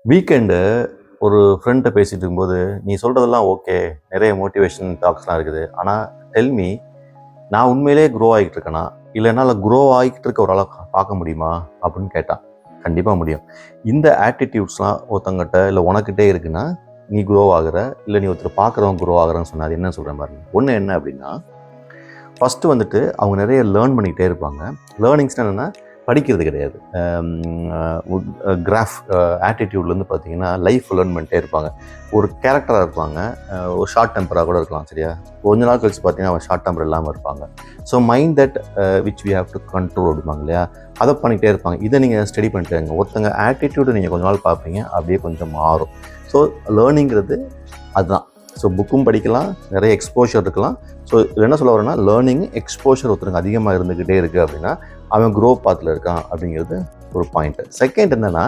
Weekend ஒரு ஃப்ரெண்ட்ட பேசிட்டு இருக்கும்போது, "நீ சொல்றதெல்லாம் ஓகே. நிறைய மோட்டிவேஷன் டாக்ஸ்லாம் இருக்குது. ஆனா டெல் மீ, நான் உண்மையிலேயே க்ரோ ஆகிட்டு இருக்கேனா? இல்ல என்னால க்ரோ ஆகிட்டு இருக்க ஒரு ஆள பார்க்க முடியுமா?" அப்படின்னு கேட்டான். கண்டிப்பா முடியும். இந்த ஆட்டிட்யூட்ஸ்லாம் ஒருத்தவங்ககிட்ட இல்ல உனக்கிட்டே இருக்குன்னா, நீ க்ரோ ஆகுற, இல்ல நீ ஒருத்தர பார்க்குறவன் க்ரோ ஆகுறான்னு சொன்னா, அது என்னன்னு சொல்றேன் பாருங்க. ஒண்ணு என்ன அப்படின்னா, ஃபர்ஸ்ட்டு வந்துட்டு அவங்க நிறைய லேர்ன் பண்ணிக்கிட்டே இருப்பாங்க. லேர்னிங்ஸ்னா என்னென்னா, படிக்கிறது கிடையாது. கிராஃப் ஆட்டிடியூட்லேருந்து பார்த்தீங்கன்னா, லைஃப் லேர்ன் பண்ணிட்டே இருப்பாங்க. ஒரு கேரக்டராக இருப்பாங்க. ஒரு ஷார்ட் டெம்பராக கூட இருக்கலாம், சரியா? கொஞ்ச நாள் கழிச்சு பார்த்தீங்கன்னா, அவன் ஷார்ட் டெம்பர் இல்லாமல் இருப்பாங்க. So mind that which we have to control அப்படிம்பாங்க இல்லையா? அதை பண்ணிகிட்டே இருப்பாங்க. இதை நீங்கள் ஸ்டடி பண்ணிட்டே இருங்க. ஒருத்தங்க ஆட்டிடியூடு நீங்கள் கொஞ்ச நாள் பார்ப்பீங்க, அப்படியே கொஞ்சம் மாறும். ஸோ லேர்னிங்கிறது அதுதான். ஸோ புக்கும் படிக்கலாம், நிறைய எக்ஸ்போஷர் இருக்கலாம். ஸோ இதில் என்ன சொல்ல வரேன்னா, லேர்னிங் எக்ஸ்போஷர் ஒருத்தருக்கு அதிகமாக இருந்துக்கிட்டே இருக்குது அப்படின்னா, அவன் க்ரோ பாத்தில் இருக்கான் அப்படிங்கிறது ஒரு பாயிண்ட்டு. செகண்ட் என்னென்னா,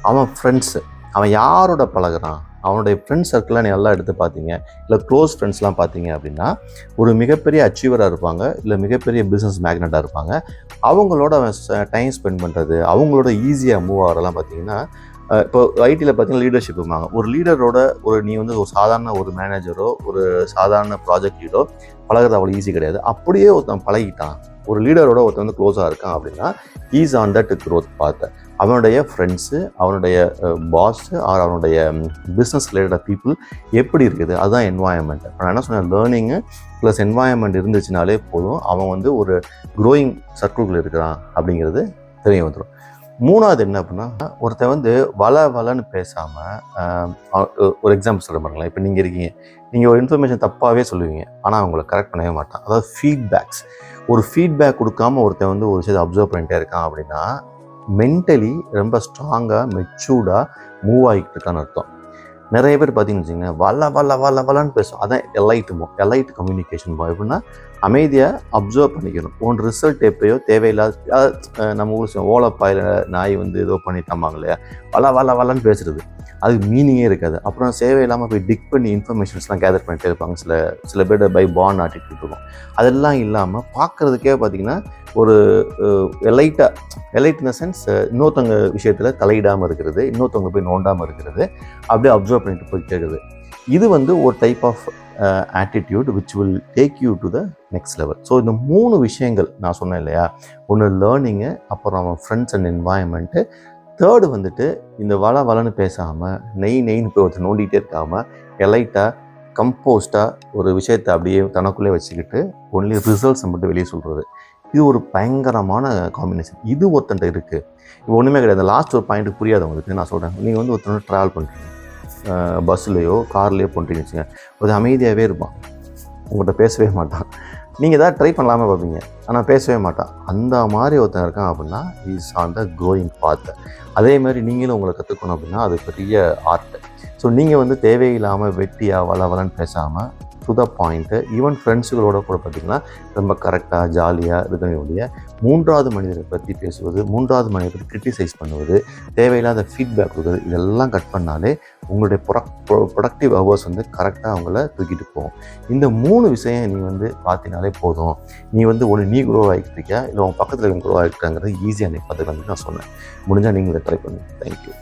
அவன் ஃப்ரெண்ட்ஸு, அவன் யாரோட பழகுறான், அவனுடைய ஃப்ரெண்ட்ஸ் சர்க்கிளாக நீ நல்லா எடுத்து பார்த்தீங்க, இல்லை க்ளோஸ் ஃப்ரெண்ட்ஸ்லாம் பார்த்தீங்க அப்படின்னா, ஒரு மிகப்பெரிய அச்சீவராக இருப்பாங்க, இல்லை மிகப்பெரிய பிஸ்னஸ் மேக்னட்டாக இருப்பாங்க. அவங்களோட அவன் டைம் ஸ்பெண்ட் பண்ணுறது, அவங்களோட ஈஸியாக மூவ் ஆகிறலாம் பார்த்தீங்கன்னா, இப்போ ஐடியில் பார்த்தீங்கன்னா லீடர்ஷிப் இருப்பாங்க. ஒரு லீடரோட நீ வந்து ஒரு சாதாரண ஒரு மேனேஜரோ, ஒரு சாதாரண ப்ராஜெக்ட் லீடோ பழகிறது அவ்வளோ ஈஸி கிடையாது. அப்படியே ஒருத்தன் பழகிட்டான், ஒரு லீடரோட ஒருத்தன் வந்து க்ளோஸாக இருக்கான் அப்படின்னா, ஈஸ் ஆன் தட் க்ரோத் பாத். அவனுடைய ஃப்ரெண்ட்ஸு, அவனுடைய பாஸு ஆர் அவனுடைய பிஸ்னஸ் ரிலேட்டட் பீப்புள் எப்படி இருக்குது, அதுதான் என்வாயன்மெண்ட். இப்போ நான் என்ன சொன்னேன், லேர்னிங்கு ப்ளஸ் என்வாயன்மெண்ட் இருந்துச்சுனாலே போதும், அவன் வந்து ஒரு க்ரோயிங் சர்க்கிள்குள்ளே இருக்கிறான் அப்படிங்கிறது தெரிய வந்துடும். மூணாவது என்ன அப்படின்னா, ஒருத்தன் வந்து வளன்னு பேசாமல், ஒரு எக்ஸாம்பிள் சொல்ல பாருங்களேன். இப்போ நீங்கள் இருக்கீங்க, நீங்கள் ஒரு இன்ஃபர்மேஷன் தப்பாகவே சொல்லுவீங்க, ஆனால் அவங்கள கரெக்ட் பண்ணவே மாட்டான். அதாவது ஃபீட்பேக்ஸ். ஒரு ஃபீட்பேக் கொடுக்காம ஒருத்தன் வந்து ஒரு விஷயத்தை அப்சர்வ் பண்ணிகிட்டே இருக்கான் அப்படின்னா, மென்டலி ரொம்ப ஸ்ட்ராங்காக மெச்சூர்டாக மூவ் ஆகிட்டு இருக்கான்னு அர்த்தம். நிறைய பேர் பார்த்தீங்கன்னு வச்சிங்கன்னா, வளன்னு பேசும். அதான் எலைட் கம்யூனிகேஷன். எப்படின்னா, அமைதியாக அப்சர்வ் பண்ணிக்கணும். உன் ரிசல்ட் எப்போயோ தேவையில்லாத நம்ம ஊர் ஓலப்பாயில் நாய் வந்து ஏதோ பண்ணி தம்பாங்க இல்லையா, வளன்னு பேசுகிறது, அதுக்கு மீனிங்கே இருக்காது. அப்புறம் சேவை இல்லாமல் போய் டிக் பண்ணி இன்ஃபர்மேஷன்ஸ்லாம் கேதர் பண்ணிகிட்டே இருப்பாங்க. சில பேர் பை பார்ன் ஆட்டிட்யூட் இருக்கும். அதெல்லாம் இல்லாமல் பார்க்குறதுக்கே பார்த்திங்கன்னா ஒரு எலைட் இன் த சென்ஸ், இன்னொருத்தவங்க விஷயத்தில் தலையிடாமல் இருக்கிறது, இன்னொருத்தவங்க போய் நோண்டாமல் இருக்கிறது, அப்படியே அப்சர்வ் பண்ணிட்டு போய் கேட்குறது. இது வந்து ஒரு type of attitude which will take you to the next level. So இந்த 3 விஷயங்கள் நான் சொன்னேன் இல்லையா, ஒன்று லேர்னிங்கு, அப்புறம் அவன் ஃப்ரெண்ட்ஸ் அண்ட் என்வாயன்மெண்ட்டு, தேர்டு வந்துட்டு இந்த வளன்னு பேசாமல் நெய்ன்னு போய் ஒருத்தர் நோண்டிகிட்டே இருக்காமல் எலைட்டாக கம்போஸ்டாக ஒரு விஷயத்தை அப்படியே தனக்குள்ளே வச்சுக்கிட்டு ஒன்லி ரிசல்ட்ஸை மட்டும் வெளியே சொல்கிறது. இது ஒரு பயங்கரமான காம்பினேஷன். இது ஒருத்தன்ட்ட இருக்குது. இப்போ ஒன்றுமே கிடையாது. லாஸ்ட் ஒரு பாயிண்ட்டு புரியாதவங்களுக்கு நான் சொல்கிறேன். நீங்கள் வந்து ஒருத்தர் ட்ராவல் பண்ணுறீங்க, பஸ்ஸுலேயோ கார்லேயோ பண்ணுறீங்கன்னு வச்சுங்க, ஒரு அமைதியாகவே இருப்பான், உங்கள்கிட்ட பேசவே மாட்டான். நீங்கள் எதாவது ட்ரை பண்ணலாமல் பார்ப்பீங்க, ஆனால் பேசவே மாட்டான். அந்த மாதிரி ஒருத்தன் இருக்கான் அப்படின்னா, இஸ் ஆன் த க்ரோயிங் பாத். அதே மாதிரி நீங்களும் உங்களை கற்றுக்கணும் அப்படின்னா, அது பெரிய ஆர்ட். ஸோ நீங்கள் வந்து தேவையில்லாமல் வெட்டியாக வளன்னு பேசாமல் டு த பாயிண்ட்டு, ஈவன் ஃப்ரெண்ட்ஸுகளோட கூட பார்த்திங்கன்னா ரொம்ப கரெக்டாக ஜாலியாக இருக்கக்கூடிய, மூன்றாவது மனிதரை பற்றி பேசுவது, மூன்றாவது மனிதரை பற்றி கிரிட்டிசைஸ் பண்ணுவது, தேவையில்லாத ஃபீட்பேக் கொடுக்குறது, இதெல்லாம் கட் பண்ணாலே உங்களுடைய ப்ரொடக்டிவ் ஹவர்ஸ் வந்து கரெக்டாக அவங்கள தூக்கிட்டு போகும். இந்த 3 விஷயம் நீ வந்து பார்த்தினாலே போதும். நீ வந்து நீ க்ரோ ஆகிட்டு இருக்கியா, இல்லை உங்கள் பக்கத்தில் க்ரோ ஆகிருக்காங்கிறது ஈஸியாக நீ பார்த்துக்கலாம்னு நான் சொன்னேன். முடிஞ்சால் நீங்களே ட்ரை பண்ணுங்கள். தேங்க்யூ.